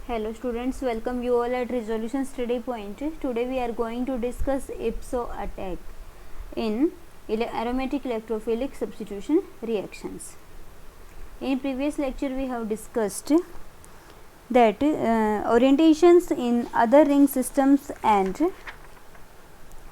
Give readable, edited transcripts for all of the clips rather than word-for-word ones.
Hello students, welcome you all at resolution study point. Today we are going to discuss IPSO attack in aromatic electrophilic substitution reactions. In previous lecture we have discussed that orientations in other ring systems and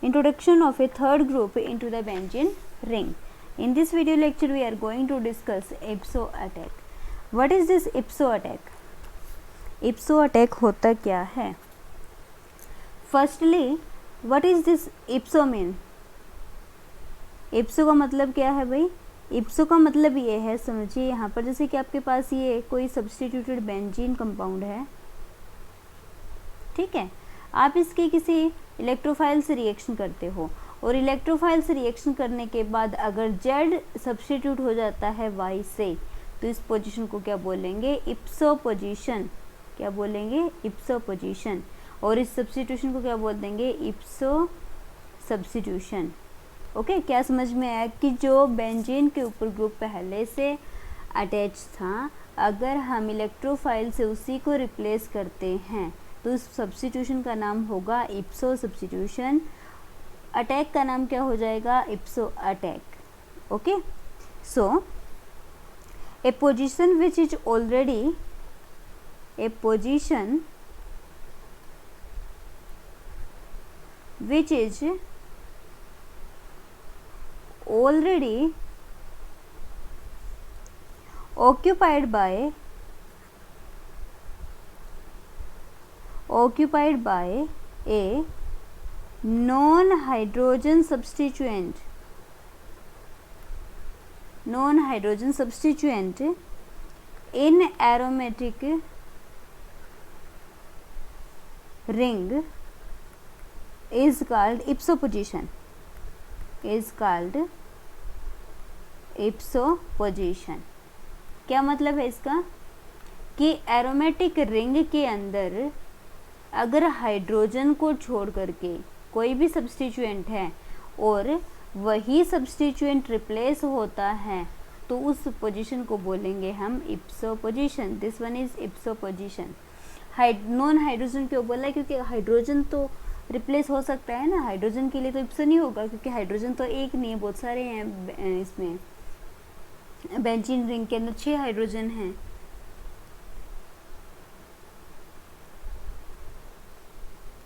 introduction of a third group into the benzene ring. In this video lecture we are going to discuss IPSO attack. What is this IPSO attack? IPSO attack होता क्या है? Firstly what is this IPSO mean? IPSO का मतलब क्या है भाई? IPSO का मतलब ये है, समझिए यहाँ पर जैसे कि आपके पास ये कोई सब्सटीट्यूटेड बेंजीन कंपाउंड है, ठीक है, आप इसके किसी इलेक्ट्रोफाइल से रिएक्शन करते हो और इलेक्ट्रोफाइल से रिएक्शन करने के बाद अगर Z सब्सटीट्यूट हो जाता है Y से, तो इस पोजीशन को क्या बोलेंगे? IPSO position. क्या बोलेंगे? IPSO position. और इस सब्स्टिट्यूशन को क्या बोल देंगे? IPSO substitution. ओके, क्या समझ में आया कि जो बेंजीन के ऊपर ग्रुप पहले से अटैच था, अगर हम इलेक्ट्रोफाइल से उसी को रिप्लेस करते हैं तो उस सब्स्टिट्यूशन का नाम होगा IPSO सब्स्टिट्यूशन। अटैक का नाम क्या हो जाएगा? IPSO attack. Okay, so A position which is already a position which is already occupied by a non-hydrogen substituent in aromatic ring is called IPSO position, IPSO position। क्या मतलब है इसका? कि एरोमेटिक रिंग के अंदर अगर हाइड्रोजन को छोड़ करके कोई भी सब्स्टिट्यूएंट है और वही सब्स्टिट्यूएंट रिप्लेस होता है तो उस पोजीशन को बोलेंगे हम IPSO position. This one is IPSO position. Non hydrogen क्यों बोला है? क्योंकि हाइड्रोजन तो रिप्लेस हो सकता है ना, हाइड्रोजन के लिए तो IPSO नहीं होगा, क्योंकि हाइड्रोजन तो एक नहीं है, बहुत सारे हैं। इसमें बेंजीन रिंग के अंदर 6 हाइड्रोजन हैं।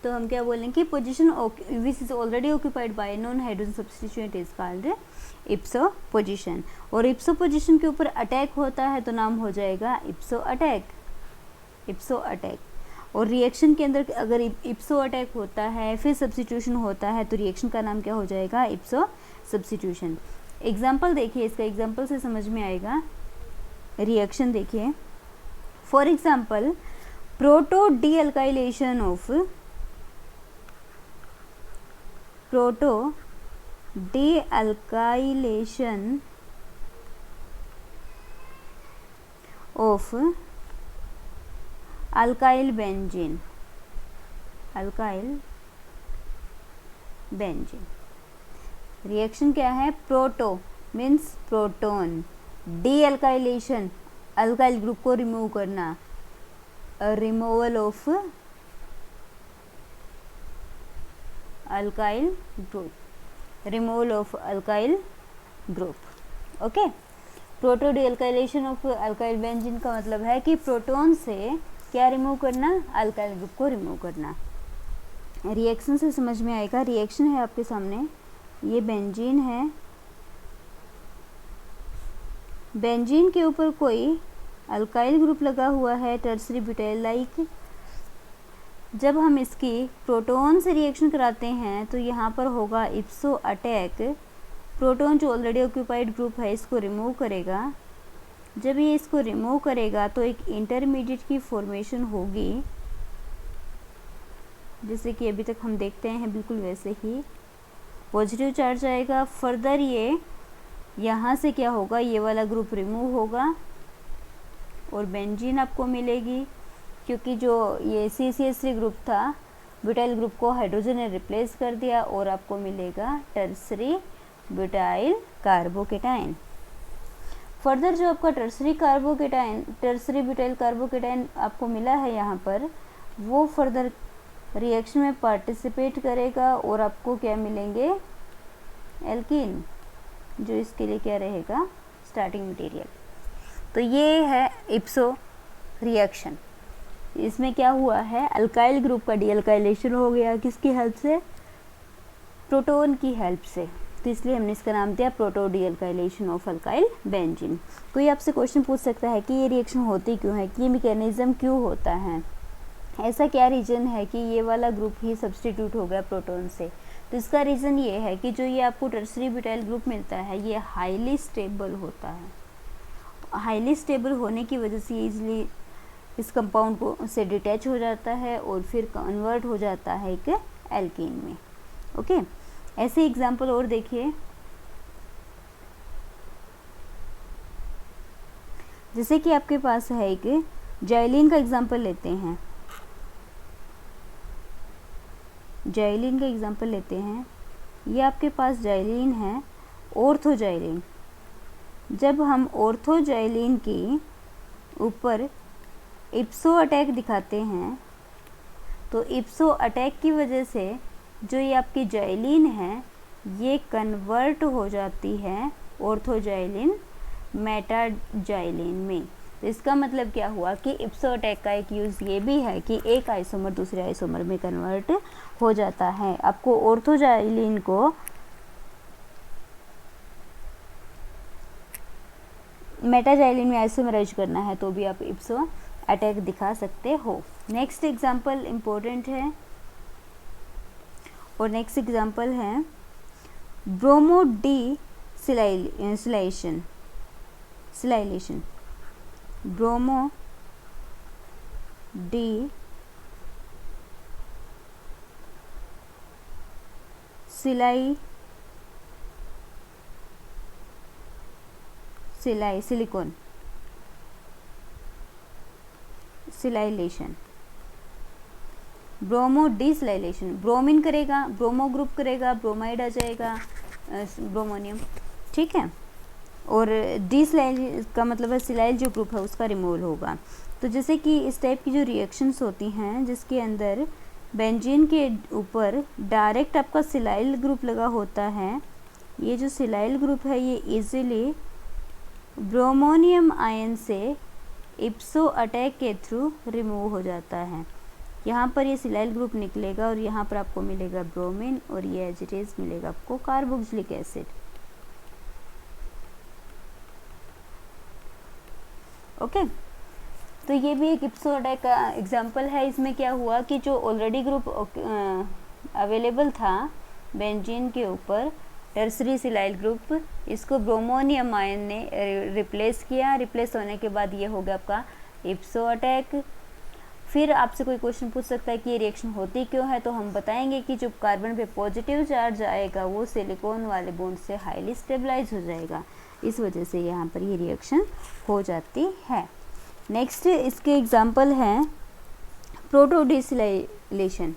तो हम क्या बोलेंगे कि position which is already occupied by non hydrogen substituent is called IPSO position. और IPSO पोजीशन के ऊपर अटैक होता है तो नाम हो जाएगा IPSO अटैक, IPSO अटैक। और रिएक्शन के अंदर अगर IPSO अटैक होता है फिर सब्स्टिट्यूशन होता है तो रिएक्शन का नाम क्या हो जाएगा? IPSO substitution. एग्जाम्पल देखिए, इसका एग्जाम्पल से समझ में आएगा। रिएक्शन देखिए, for example proto dealkylation of alkyl benzene. Reaction क्या है? Proto means proton, dealkylation alkyl group को रिमूव करना, removal of alkyl group, okay. Proto dealkylation of alkyl benzene का मतलब है कि प्रोटॉन से क्या रिमूव करना? अल्काइल ग्रुप को रिमूव करना। रिएक्शन से समझ में आएगा। रिएक्शन है आपके सामने, ये बेंजीन है, बेंजीन के ऊपर कोई अल्काइल ग्रुप लगा हुआ है, टर्सरी ब्यूटाइल लाइक। जब हम इसकी प्रोटॉन से रिएक्शन कराते हैं तो यहाँ पर होगा IPSO अटैक। प्रोटॉन जो ऑलरेडी ऑक्यूपाइड ग्रुप है इसको रिमूव करेगा। जब ये इसको रिमूव करेगा तो एक इंटरमीडिएट की फॉर्मेशन होगी, जैसे कि अभी तक हम देखते हैं, बिल्कुल वैसे ही पॉजिटिव चार्ज आएगा। फर्दर ये यहाँ से क्या होगा? ये वाला ग्रुप रिमूव होगा और बेंजीन आपको मिलेगी, क्योंकि जो ये CCH3 ग्रुप था, ब्यूटाइल ग्रुप को हाइड्रोजन ने रिप्लेस कर दिया और आपको मिलेगा टर्सरी ब्यूटाइल कार्बोकेटाइन। फर्दर जो आपका टर्सरी ब्यूटाइल कार्बोकेटाइन आपको मिला है यहाँ पर, वो फर्दर रिएक्शन में पार्टिसिपेट करेगा और आपको क्या मिलेंगे, एल्कीन, जो इसके लिए क्या रहेगा, स्टार्टिंग मटेरियल। तो ये है इप्सो रिएक्शन। इसमें क्या हुआ है, अल्काइल ग्रुप का डीअल्काइलेशन हो गया, किसकी हेल्प से, प्रोटोन की हेल्प से। तो इसलिए हमने इसका नाम दिया proto dealkylation of alkyl benzene. कोई आपसे क्वेश्चन पूछ सकता है कि ये रिएक्शन होती क्यों है, कि ये मैकेनिज्म क्यों होता है, ऐसा क्या रीज़न है कि ये वाला ग्रुप ही सब्स्टिट्यूट हो गया प्रोटोन से। तो इसका रीज़न ये है कि जो ये आपको टर्सरी ब्यूटाइल ग्रुप मिलता है, ये हाईली स्टेबल होता है। हाईली स्टेबल होने की वजह से इजीली इस कंपाउंड को से डिटैच हो जाता है और फिर कन्वर्ट हो जाता है एक एल्कीन में। ओके, ऐसे एग्जाम्पल और देखिए, जैसे कि आपके पास है एक जाइलिन का एग्जाम्पल लेते हैं। जाइलिन का एग्जाम्पल लेते हैं, ये आपके पास जाइलिन है, ऑर्थोजाइलिन। जब हम ऑर्थोजाइलिन के ऊपर इप्सो अटैक दिखाते हैं, तो इप्सो अटैक की वजह से जो ये आपकी जाइलिन है, ये कन्वर्ट हो जाती है ऑर्थोजाइलिन मेटाजाइलिन में। तो इसका मतलब क्या हुआ कि इप्सो अटैक का एक यूज़ ये भी है कि एक आइसोमर दूसरे आइसोमर में कन्वर्ट हो जाता है। आपको ऑर्थोजाइलिन को मेटाजाइलिन में आइसोमराइज करना है तो भी आप इप्सो अटैक दिखा सकते हो। नेक्स्ट एग्जाम्पल इम्पोर्टेंट है, और नेक्स्ट एग्जाम्पल है bromo de silylation. Bromo de silicon silylation. Bromo desilylation, bromine करेगा, ब्रोमो ग्रुप करेगा, ब्रोमाइड आ जाएगा, ब्रोमोनियम, ठीक है। और डिसलाइल का मतलब है सिलाइल जो ग्रुप है उसका रिमूवल होगा। तो जैसे कि इस टाइप की जो रिएक्शंस होती हैं जिसके अंदर बेंजीन के ऊपर डायरेक्ट आपका सिलाइल ग्रुप लगा होता है, ये जो सिलाइल ग्रुप है ये इजीली ब्रोमोनियम आयन से इप्सो अटैक के थ्रू रिमूव हो जाता है। यहाँ पर ये सिलाइल ग्रुप निकलेगा और यहाँ पर आपको मिलेगा ब्रोमीन, और ये एज इट इज मिलेगा आपको कार्बोक्सिलिक एसिड। ओके, तो ये भी एक इप्सो अटैक का एग्जांपल है। इसमें क्या हुआ कि जो ऑलरेडी ग्रुप अवेलेबल था बेंजीन के ऊपर, टर्सरी सिलाइल ग्रुप, इसको ब्रोमोनियम आयन ने रिप्लेस किया। रिप्लेस होने के बाद ये हो गया आपका इप्सो अटैक। फिर आपसे कोई क्वेश्चन पूछ सकता है कि ये रिएक्शन होती क्यों है, तो हम बताएंगे कि जो कार्बन पे पॉजिटिव चार्ज आएगा वो सिलिकॉन वाले बॉन्ड से हाईली स्टेबलाइज हो जाएगा, इस वजह से यहाँ पर ये रिएक्शन हो जाती है। नेक्स्ट इसके एग्जांपल हैं प्रोटो डिसलाइलेशन।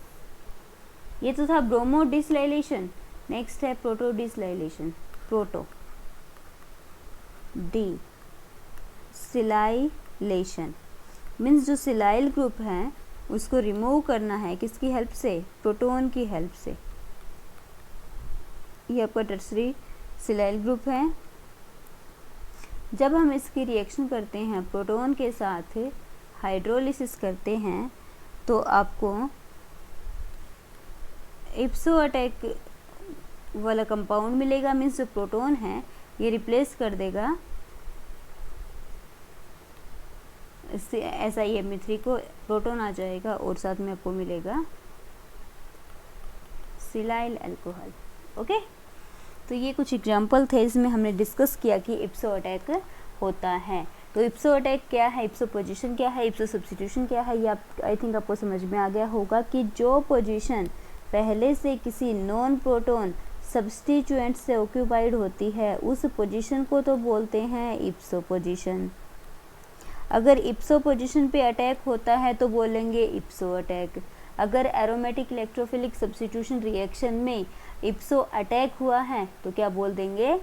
ये तो था ब्रोमो डिसलाइलेशन, नेक्स्ट है प्रोटो डिसलाइलेशन। प्रोटो डी सिलाइलेशन मीन्स जो सिलाइल ग्रुप है उसको रिमूव करना है, किसकी हेल्प से, प्रोटोन की हेल्प से। ये आपका टर्सरी सिलाइल ग्रुप है। जब हम इसकी रिएक्शन करते हैं प्रोटोन के साथ, हाइड्रोलिसिस करते हैं, तो आपको इप्सो अटैक वाला कंपाउंड मिलेगा। मीन्स जो प्रोटोन है ये रिप्लेस कर देगा SiMe3 को, प्रोटोन आ जाएगा और साथ में आपको मिलेगा सिलाइल अल्कोहल। ओके, तो ये कुछ एग्जाम्पल थे, इसमें हमने डिस्कस किया कि इप्सो अटैक होता है। तो इप्सो अटैक क्या है, इप्सो पोजीशन क्या है, इप्सो सब्स्टिट्यूशन क्या है, ये आप आई थिंक आपको समझ में आ गया होगा कि जो पोजीशन पहले से किसी नॉन प्रोटोन सब्स्टिट्यूएंट से ऑक्यूपाइड होती है उस पोजीशन को तो बोलते हैं इप्सो पोजीशन। अगर इप्सो पोजीशन पे अटैक होता है तो बोलेंगे इप्सो अटैक। अगर एरोमेटिक इलेक्ट्रोफिलिक सब्स्टिट्यूशन रिएक्शन में इप्सो अटैक हुआ है तो क्या बोल देंगे,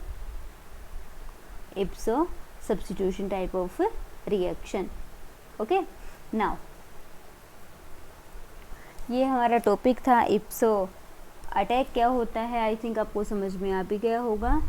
इप्सो substitution type of reaction. Okay, now ये हमारा टॉपिक था इप्सो अटैक क्या होता है। आई थिंक आपको समझ में आ भी गया होगा।